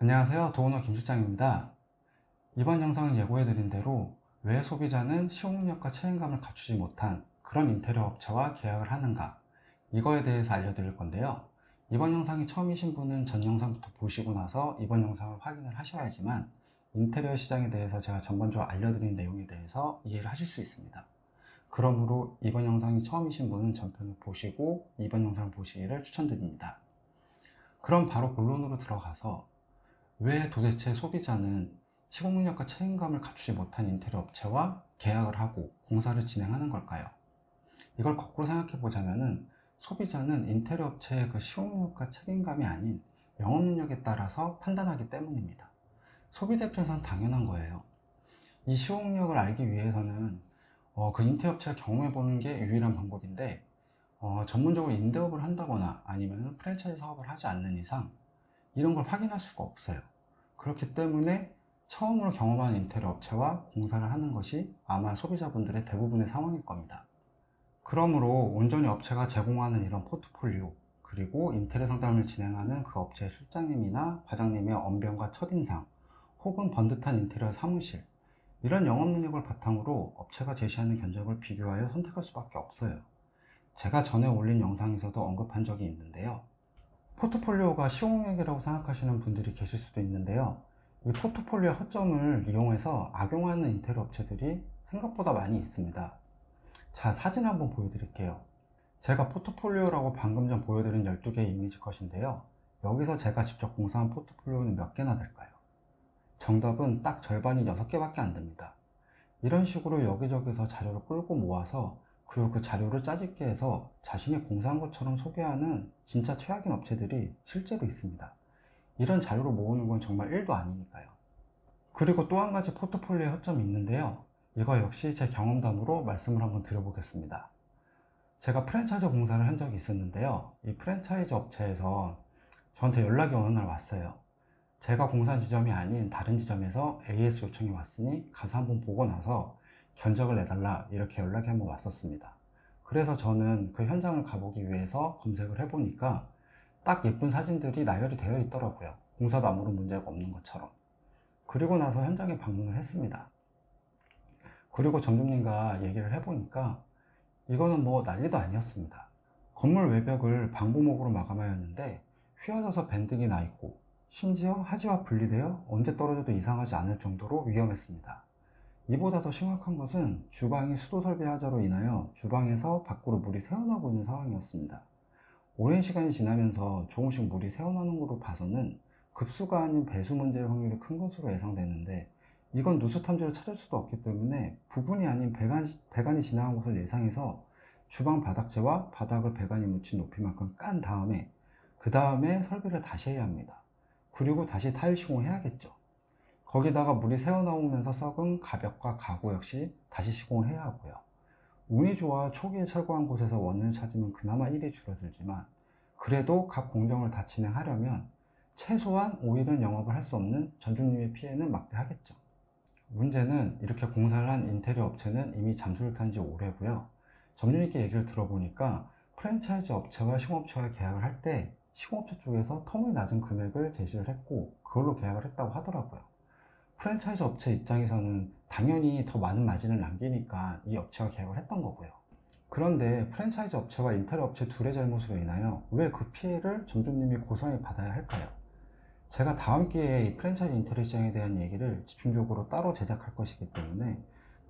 안녕하세요, 도우너 김실장입니다. 이번 영상은 예고해드린 대로 왜 소비자는 시공력과 책임감을 갖추지 못한 그런 인테리어 업체와 계약을 하는가, 이거에 대해서 알려드릴 건데요. 이번 영상이 처음이신 분은 전 영상부터 보시고 나서 이번 영상을 확인을 하셔야지만 인테리어 시장에 대해서 제가 전반적으로 알려드린 내용에 대해서 이해를 하실 수 있습니다. 그러므로 이번 영상이 처음이신 분은 전편을 보시고 이번 영상을 보시기를 추천드립니다. 그럼 바로 본론으로 들어가서 왜 도대체 소비자는 시공능력과 책임감을 갖추지 못한 인테리어 업체와 계약을 하고 공사를 진행하는 걸까요? 이걸 거꾸로 생각해 보자면은 소비자는 인테리어 업체의 그 시공능력과 책임감이 아닌 영업능력에 따라서 판단하기 때문입니다. 소비자 입장에서는 당연한 거예요. 이 시공능력을 알기 위해서는 그 인테리어 업체를 경험해 보는 게 유일한 방법인데, 전문적으로 임대업을 한다거나 아니면 프랜차이즈 사업을 하지 않는 이상 이런 걸 확인할 수가 없어요. 그렇기 때문에 처음으로 경험한 인테리어 업체와 공사를 하는 것이 아마 소비자분들의 대부분의 상황일 겁니다. 그러므로 온전히 업체가 제공하는 이런 포트폴리오, 그리고 인테리어 상담을 진행하는 그 업체의 실장님이나 과장님의 언변과 첫인상, 혹은 번듯한 인테리어 사무실, 이런 영업 능력을 바탕으로 업체가 제시하는 견적을 비교하여 선택할 수밖에 없어요. 제가 전에 올린 영상에서도 언급한 적이 있는데요. 포트폴리오가 시공력이라고 생각하시는 분들이 계실 수도 있는데요. 이 포트폴리오 허점을 이용해서 악용하는 인테리어 업체들이 생각보다 많이 있습니다. 자, 사진 한번 보여드릴게요. 제가 포트폴리오라고 방금 전 보여드린 12개의 이미지 컷인데요. 여기서 제가 직접 공사한 포트폴리오는 몇 개나 될까요? 정답은 딱 절반이 6개밖에 안 됩니다. 이런 식으로 여기저기서 자료를 끌고 모아서 그리고 그 자료를 짜집게 해서 자신이 공사한 것처럼 소개하는 진짜 최악인 업체들이 실제로 있습니다. 이런 자료를 모으는 건 정말 1도 아니니까요. 그리고 또 한 가지 포트폴리오의 허점이 있는데요. 이거 역시 제 경험담으로 말씀을 한번 드려보겠습니다. 제가 프랜차이즈 공사를 한 적이 있었는데요. 이 프랜차이즈 업체에서 저한테 연락이 어느 날 왔어요. 제가 공사한 지점이 아닌 다른 지점에서 AS 요청이 왔으니 가서 한번 보고 나서 견적을 내달라, 이렇게 연락이 한번 왔었습니다. 그래서 저는 그 현장을 가보기 위해서 검색을 해보니까 딱 예쁜 사진들이 나열이 되어 있더라고요. 공사도 아무런 문제가 없는 것처럼. 그리고 나서 현장에 방문을 했습니다. 그리고 점주님과 얘기를 해보니까 이거는 뭐 난리도 아니었습니다. 건물 외벽을 방부목으로 마감하였는데 휘어져서 밴딩이 나 있고 심지어 하지와 분리되어 언제 떨어져도 이상하지 않을 정도로 위험했습니다. 이보다 더 심각한 것은 주방이 수도 설비 하자로 인하여 주방에서 밖으로 물이 새어나오고 있는 상황이었습니다. 오랜 시간이 지나면서 조금씩 물이 새어나오는 것으로 봐서는 급수가 아닌 배수 문제의 확률이 큰 것으로 예상되는데, 이건 누수 탐지를 찾을 수도 없기 때문에 부분이 아닌 배관이 지나간 곳을 예상해서 주방 바닥재와 바닥을 배관이 묻힌 높이만큼 깐 다음에 그 다음에 설비를 다시 해야 합니다. 그리고 다시 타일 시공해야겠죠. 거기다가 물이 새어나오면서 썩은 가벽과 가구 역시 다시 시공을 해야 하고요. 운이 좋아 초기에 철거한 곳에서 원인을 찾으면 그나마 일이 줄어들지만, 그래도 각 공정을 다 진행하려면 최소한 5일은 영업을 할 수 없는 전주님의 피해는 막대하겠죠. 문제는 이렇게 공사를 한 인테리어 업체는 이미 잠수를 탄 지 오래고요. 점주님께 얘기를 들어보니까 프랜차이즈 업체와 시공업체와 계약을 할 때 시공업체 쪽에서 텀이 낮은 금액을 제시를 했고 그걸로 계약을 했다고 하더라고요. 프랜차이즈 업체 입장에서는 당연히 더 많은 마진을 남기니까 이 업체와 계약을 했던 거고요. 그런데 프랜차이즈 업체와 인테리어 업체 둘의 잘못으로 인하여 왜 그 피해를 점주님이 고스란히 받아야 할까요? 제가 다음 기회에 이 프랜차이즈 인테리어 시장에 대한 얘기를 집중적으로 따로 제작할 것이기 때문에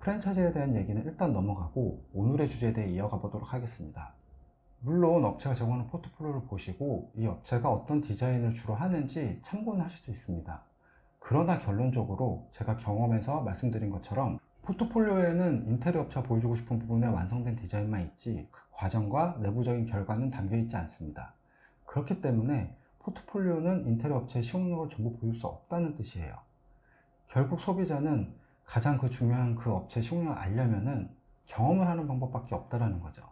프랜차이즈에 대한 얘기는 일단 넘어가고 오늘의 주제에 대해 이어가 보도록 하겠습니다. 물론 업체가 제공하는 포트폴리오를 보시고 이 업체가 어떤 디자인을 주로 하는지 참고는 하실 수 있습니다. 그러나 결론적으로 제가 경험해서 말씀드린 것처럼 포트폴리오에는 인테리어 업체가 보여주고 싶은 부분에 완성된 디자인만 있지 그 과정과 내부적인 결과는 담겨 있지 않습니다. 그렇기 때문에 포트폴리오는 인테리어 업체의 시공력을 전부 보일 수 없다는 뜻이에요. 결국 소비자는 가장 중요한 그 업체의 시공력을 알려면은 경험을 하는 방법밖에 없다라는 거죠.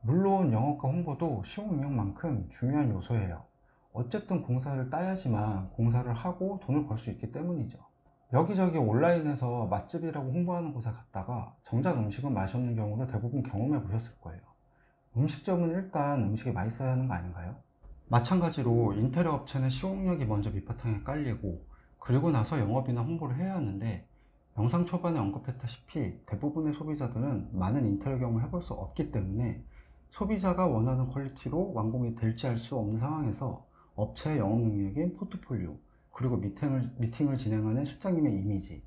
물론 영업과 홍보도 시공능력만큼 중요한 요소예요. 어쨌든 공사를 따야지만 공사를 하고 돈을 벌 수 있기 때문이죠. 여기저기 온라인에서 맛집이라고 홍보하는 곳에 갔다가 정작 음식은 맛이 없는 경우를 대부분 경험해 보셨을 거예요. 음식점은 일단 음식이 맛있어야 하는 거 아닌가요? 마찬가지로 인테리어 업체는 시공력이 먼저 밑바탕에 깔리고 그리고 나서 영업이나 홍보를 해야 하는데, 영상 초반에 언급했다시피 대부분의 소비자들은 많은 인테리어 경험을 해볼 수 없기 때문에 소비자가 원하는 퀄리티로 완공이 될지 알 수 없는 상황에서 업체의 영업 능력인 포트폴리오, 그리고 미팅을 진행하는 실장님의 이미지,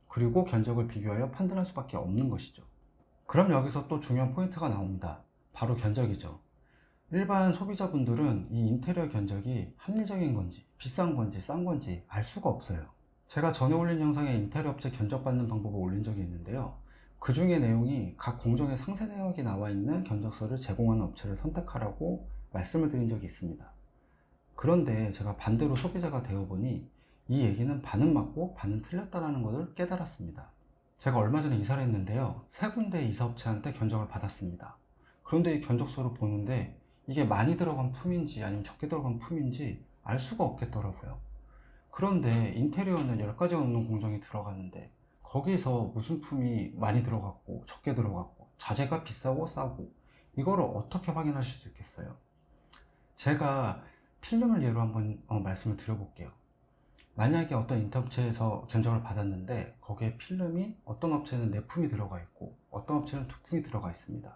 그리고 견적을 비교하여 판단할 수밖에 없는 것이죠. 그럼 여기서 또 중요한 포인트가 나옵니다. 바로 견적이죠. 일반 소비자분들은 이 인테리어 견적이 합리적인 건지 비싼 건지 싼 건지 알 수가 없어요. 제가 전에 올린 영상에 인테리어 업체 견적 받는 방법을 올린 적이 있는데요, 그 중에 내용이 각 공정의 상세 내역이 나와 있는 견적서를 제공하는 업체를 선택하라고 말씀을 드린 적이 있습니다. 그런데 제가 반대로 소비자가 되어보니 이 얘기는 반은 맞고 반은 틀렸다는 것을 깨달았습니다. 제가 얼마 전에 이사를 했는데요, 세 군데 이사업체한테 견적을 받았습니다. 그런데 이 견적서를 보는데 이게 많이 들어간 품인지 아니면 적게 들어간 품인지 알 수가 없겠더라고요. 그런데 인테리어는 10가지가 넘는 공정이 들어가는데 거기서 무슨 품이 많이 들어갔고 적게 들어갔고 자재가 비싸고 싸고 이거를 어떻게 확인하실 수 있겠어요? 제가 필름을 예로 한번 말씀을 드려볼게요. 만약에 어떤 인터업체에서 견적을 받았는데 거기에 필름이 어떤 업체는 4품이 들어가 있고 어떤 업체는 2품이 들어가 있습니다.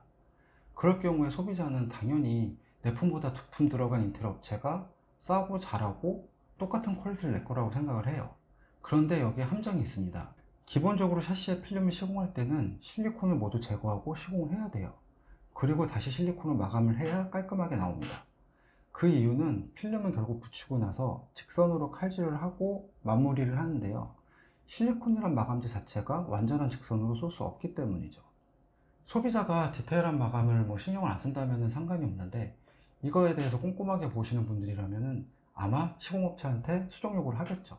그럴 경우에 소비자는 당연히 4품보다 2품 들어간 인테리어 업체가 싸고 잘하고 똑같은 퀄리티를 낼 거라고 생각을 해요. 그런데 여기에 함정이 있습니다. 기본적으로 샤시에 필름을 시공할 때는 실리콘을 모두 제거하고 시공을 해야 돼요. 그리고 다시 실리콘을 마감을 해야 깔끔하게 나옵니다. 그 이유는 필름을 결국 붙이고 나서 직선으로 칼질을 하고 마무리를 하는데요, 실리콘이란 마감재 자체가 완전한 직선으로 쏠 수 없기 때문이죠. 소비자가 디테일한 마감을 신경을 안 쓴다면 상관이 없는데, 이거에 대해서 꼼꼼하게 보시는 분들이라면 아마 시공업체한테 수정 요구를 하겠죠.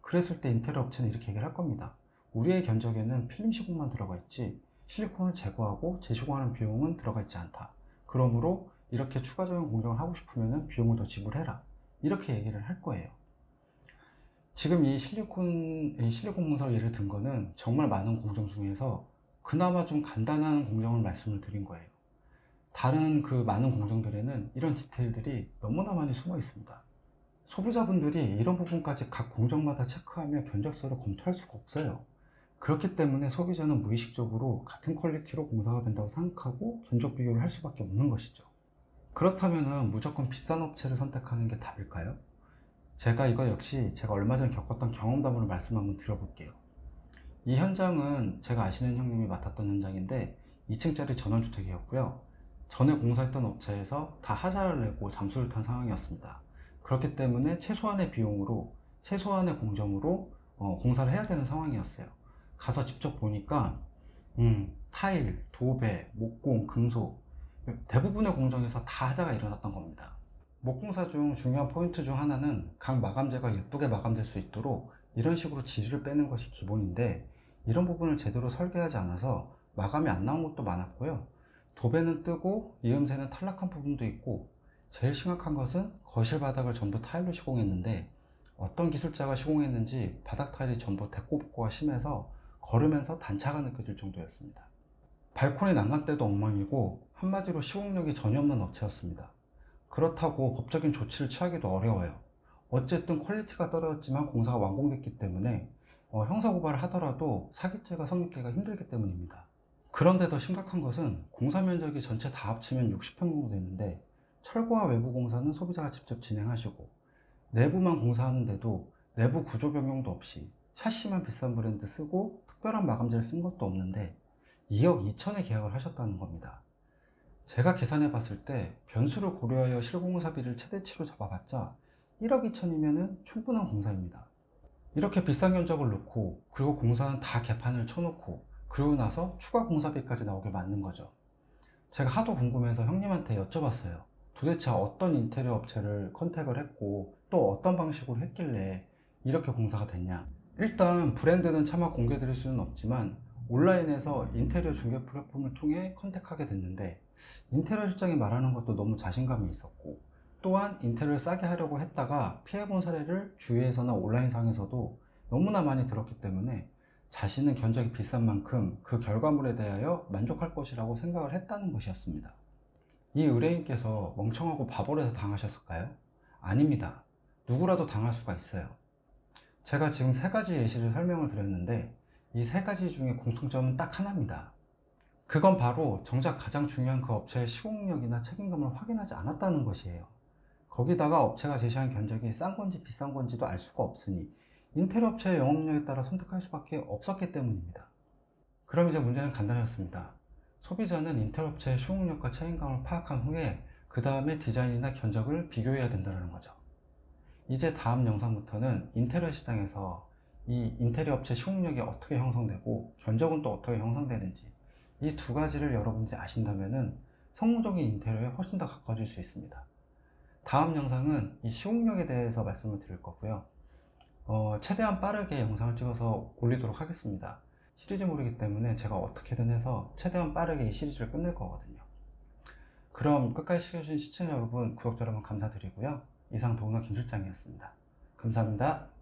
그랬을 때 인테리어 업체는 이렇게 얘기를 할 겁니다. 우리의 견적에는 필름 시공만 들어가 있지 실리콘을 제거하고 재시공하는 비용은 들어가 있지 않다. 그러므로 이렇게 추가적인 공정을 하고 싶으면 비용을 더 지불해라. 이렇게 얘기를 할 거예요. 지금 이 실리콘 공사를 예를 든 거는 정말 많은 공정 중에서 그나마 좀 간단한 공정을 말씀을 드린 거예요. 다른 그 많은 공정들에는 이런 디테일들이 너무나 많이 숨어 있습니다. 소비자분들이 이런 부분까지 각 공정마다 체크하며 견적서를 검토할 수가 없어요. 그렇기 때문에 소비자는 무의식적으로 같은 퀄리티로 공사가 된다고 생각하고 견적 비교를 할 수밖에 없는 것이죠. 그렇다면 무조건 비싼 업체를 선택하는 게 답일까요? 이거 역시 제가 얼마 전에 겪었던 경험담으로 말씀 한번 드려볼게요. 이 현장은 제가 아시는 형님이 맡았던 현장인데 2층짜리 전원주택이었고요. 전에 공사했던 업체에서 다 하자를 내고 잠수를 탄 상황이었습니다. 그렇기 때문에 최소한의 비용으로 최소한의 공정으로 공사를 해야 되는 상황이었어요. 가서 직접 보니까 타일, 도배, 목공, 금속 대부분의 공정에서 다 하자가 일어났던 겁니다. 목공사 중 중요한 포인트 중 하나는 각 마감재가 예쁘게 마감될 수 있도록 이런 식으로 지리를 빼는 것이 기본인데, 이런 부분을 제대로 설계하지 않아서 마감이 안 나온 것도 많았고요. 도배는 뜨고 이음새는 탈락한 부분도 있고, 제일 심각한 것은 거실 바닥을 전부 타일로 시공했는데 어떤 기술자가 시공했는지 바닥 타일이 전부 데코복고가 심해서 걸으면서 단차가 느껴질 정도였습니다. 발코니 난간대도 엉망이고 한마디로 시공력이 전혀 없는 업체였습니다. 그렇다고 법적인 조치를 취하기도 어려워요. 어쨌든 퀄리티가 떨어졌지만 공사가 완공됐기 때문에 형사고발을 하더라도 사기죄가 성립하기가 힘들기 때문입니다. 그런데 더 심각한 것은 공사 면적이 전체 다 합치면 60평 정도 되는데 철거와 외부 공사는 소비자가 직접 진행하시고 내부만 공사하는데도 내부 구조 변경도 없이 샤시만 비싼 브랜드 쓰고 특별한 마감재를 쓴 것도 없는데 2억 2천에 계약을 하셨다는 겁니다. 제가 계산해 봤을 때 변수를 고려하여 실공사비를 최대치로 잡아봤자 1억 2천이면 충분한 공사입니다. 이렇게 비싼 견적을 넣고 그리고 공사는 다 개판을 쳐놓고 그러고 나서 추가 공사비까지 나오게 만든 거죠. 제가 하도 궁금해서 형님한테 여쭤봤어요. 도대체 어떤 인테리어 업체를 컨택을 했고 또 어떤 방식으로 했길래 이렇게 공사가 됐냐. 일단 브랜드는 차마 공개 드릴 수는 없지만 온라인에서 인테리어 중개 플랫폼을 통해 컨택하게 됐는데, 인테리어 실장이 말하는 것도 너무 자신감이 있었고, 또한 인테리어를 싸게 하려고 했다가 피해본 사례를 주위에서나 온라인상에서도 너무나 많이 들었기 때문에 자신은 견적이 비싼 만큼 그 결과물에 대하여 만족할 것이라고 생각을 했다는 것이었습니다. 이 의뢰인께서 멍청하고 바보라서 당하셨을까요? 아닙니다. 누구라도 당할 수가 있어요. 제가 지금 세 가지 예시를 설명을 드렸는데 이 세 가지 중에 공통점은 딱 하나입니다. 그건 바로 정작 가장 중요한 그 업체의 시공력이나 책임감을 확인하지 않았다는 것이에요. 거기다가 업체가 제시한 견적이 싼 건지 비싼 건지도 알 수가 없으니 인테리어 업체의 영업력에 따라 선택할 수밖에 없었기 때문입니다. 그럼 이제 문제는 간단했습니다. 소비자는 인테리어 업체의 시공력과 책임감을 파악한 후에 그 다음에 디자인이나 견적을 비교해야 된다는 거죠. 이제 다음 영상부터는 인테리어 시장에서 이 인테리어 업체 시공력이 어떻게 형성되고 견적은 또 어떻게 형성되는지 이 두 가지를 여러분들이 아신다면 성공적인 인테리어에 훨씬 더 가까워질 수 있습니다. 다음 영상은 이 시공력에 대해서 말씀을 드릴 거고요. 최대한 빠르게 영상을 찍어서 올리도록 하겠습니다. 시리즈물이기 때문에 제가 어떻게든 해서 최대한 빠르게 이 시리즈를 끝낼 거거든요. 그럼 끝까지 시청해주신 시청자 여러분, 구독자 여러분 감사드리고요. 이상 도우너 김실장이었습니다. 감사합니다.